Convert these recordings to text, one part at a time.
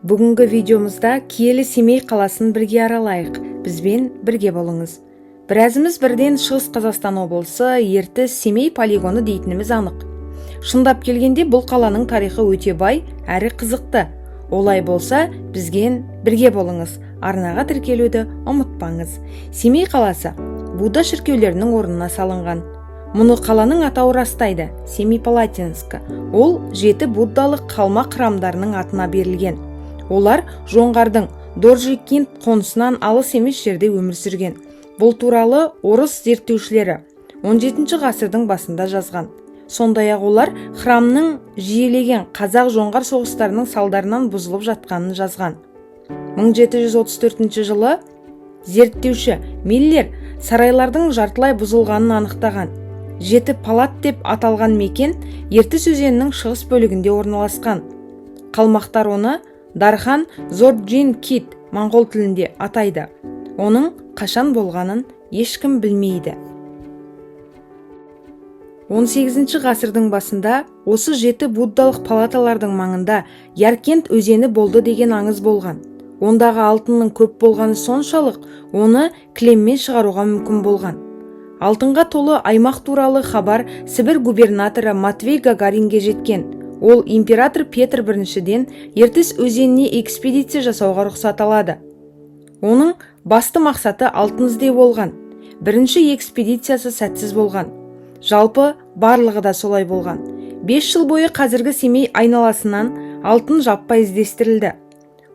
Бүгінгі видеомызда киелі Семей қаласын бірге аралайық. Бізбен бірге болыңыз. Біразымыз бірден Шығыс Қазақстан облысы Ертіс Семей полигоны дейтініміз анық. Шындап келгенде бұл қаланың тарихы өте бай әрі қызықты. Олай болса, бізген бірге болыңыз. Арнаға тіркелуді ұмытпаңыз. Семей қаласы Будда шіркеулерінің орнына салынған. Мұны қаланың атауы растайды, Семипалатинск. Ол 7 буддалық қалма храмдарының атына берілген. Олар жоңғардың Доржикент қонысынан алыс емес жерде өмір сүрген. Бұл туралы орыс зерттеушілері 17 ғасырдың басында жазған. Сондай-ақ олар храмның жиілеген қазақ-жоңғар соғыстарының салдарынан бұзылып жатқанын жазған. 1734 жылы зерттеуші Миллер сарайлардың жартылай бұзылғанын анықтаған. 7 палат деп аталған мекен Ертіс өзенінің шығыс бөлігінде орналасқан. Қалмақтар оны Дархан Зорджин Кит моңғол тілінде атайды. Оның қашан болғанын ешкім білмейді. 18 ғасырдың басында осы 7 буддалық палаталардың маңында Яркент өзені болды деген аңыз болған. Ондағы алтынның көп болғаны соншалық, оны кілеммен шығаруға мүмкін болған. Алтынға толы аймақ туралы хабар Сібір губернаторы Матвей Гагаринге жеткен. Ол император Петр I-ден Ертіс өзеніне экспедиция жасауға рұқсат алады. Оның басты мақсаты алтын іздеу болған. Бірінші экспедициясы сәтсіз болған. Жалпы барлығы да солай болған. 5 жыл бойы қазіргі Семей айналасынан алтын жаппай іздестірілді.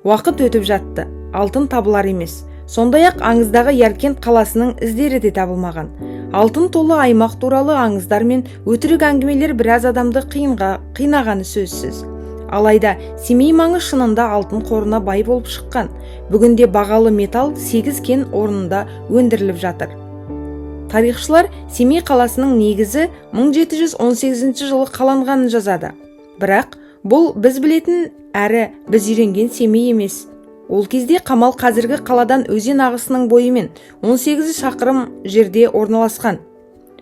Уақыт өтіп жатты, алтын табылар емес. Сондай-ақ аңыздағы Яркент қаласының іздері де табылмаған. Алтын толы аймақ туралы аңыздар мен өтірік әңгімелер біраз адамды қинағаны сөзсіз. Алайда Семей маңы шынында алтын қорына бай болып шыққан. Бүгінде бағалы металл 8 кен орнында өндіріліп жатыр. Тарихшылар Семей қаласының негізі 1718 жылы қаланғанын жазады. Бірақ бұл біз білетін әрі біз үйренген Семей емес. Ол кезде Қамал қазіргі қаладан өзен ағысының бойымен 18 шақырым жерде орналасқан.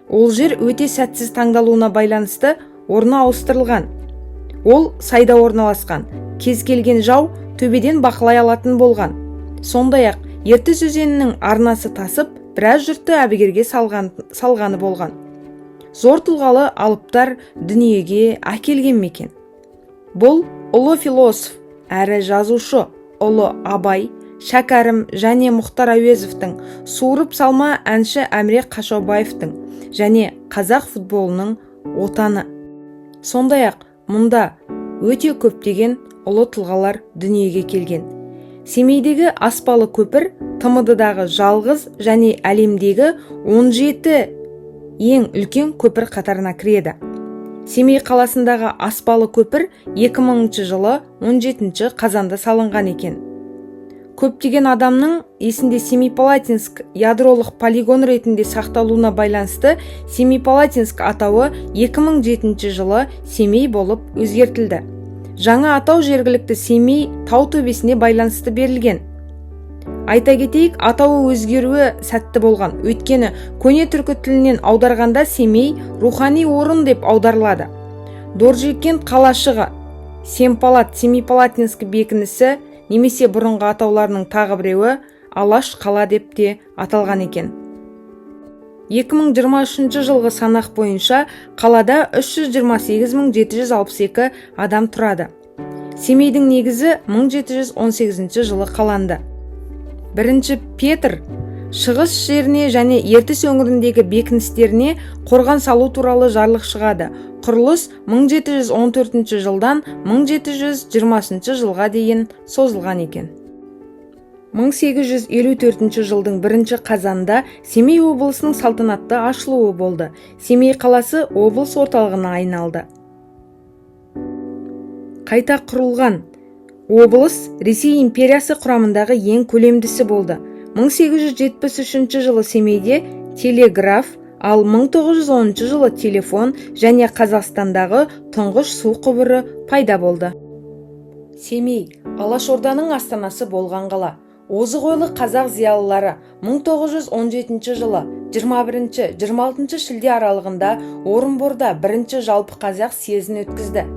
Ол жер өте сәтсіз таңдалуына байланысты орны ауыстырылған. Ол сайда орналасқан. Кез келген жау төбеден бақылай алатын болған. Сондай-ақ Ертіс өзенінің арнасы тасып, біраз жұртты әбігерге салғаны болған. Зор тұлғалы алыптар дүниеге әкелген мекен. Бұл ұлы философ әрі жазушы ұлы Абай, Шәкәрім және Мұхтар Әуезовтің, суырып салма әнші Әміре Қашаубаевтың және қазақ футболының отаны. Сондай-ақ мұнда өте көптеген ұлы тұлғалар дүниеге келген. Семейдегі аспалы көпір ТМД-дағы жалғыз және әлемдегі 17 ең үлкен көпір қатарына кіреді. Семей қаласындағы аспалы көпір 2000 жылы 17 қазанда салынған екен. Көптеген адамның есінде Семипалатинск ядролық полигон ретінде сақталуына байланысты Семипалатинск атауы 2007 жылы Семей болып өзгертілді. Жаңа атау жергілікті Семей тау төбесіне байланысты берілген. Айта кетейік, атауы өзгеруі сәтті болған. Өйткені көне түркі тілінен аударғанда Семей рухани орын деп аударылады. Доржикент қалашығы, Семпалат, Семипалатинск бекінісі немесе бұрынғы атауларының тағы біреуі Алаш қала деп те аталған екен. 2023 жылғы санақ бойынша қалада 328.762 адам тұрады. Семейдің негізі 1718 жылы қаланды. Бірінші Петр шығыс жеріне және Ертіс өңіріндегі бекіністеріне қорған салу туралы жарлық шығады. Құрылыс 1714 жылдан 1720 жылға дейін созылған екен. 1854 жылдың 1 қазанда Семей облысының салтанатты ашылуы болды. Семей қаласы облыс орталығына айналды. Қайта құрылған облыс Ресей империясы құрамындағы ең көлемдісі болды. 1873 жылы Семейде телеграф, ал 1910 жылы телефон және Қазақстандағы тұңғыш су құбыры пайда болды. Семей Алашорданың астанасы болған қала. Озық ойлы қазақ зиялылары 1917 жылы 21-26 шілде аралығында Орынборда бірінші жалпы қазақ съезін өткізді.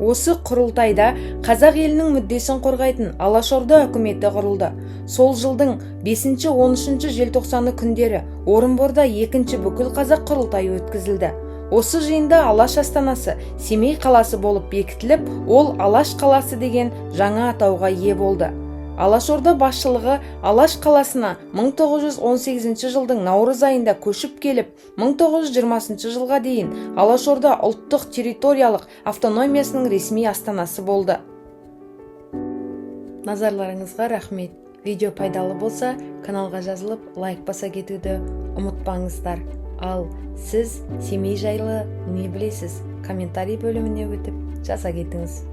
Осы құрылтайда қазақ елінің мүддесін қорғайтын Алашорда үкіметі құрылды. Сол жылдың 5-13 желтоқсаны күндері Орынборда 2-ші бүкіл қазақ құрылтайы өткізілді. Осы жиында Алаш астанасы Семей қаласы болып бекітіліп, ол Алаш қаласы деген жаңа атауға ие болды. Алашорда басшылығы Алаш қаласына 1918 жылдың наурыз айында көшіп келіп, 1920 жылға дейін Алашорда ұлттық территориялық автономиясының ресми астанасы болды. Назарларыңызға рахмет. Видео пайдалы болса, каналға жазылып, лайк баса кетуді ұмытпаңыздар. Ал сіз Семей жайлы не білесіз? Комментарий бөліміне өтіп жаза кетіңіз.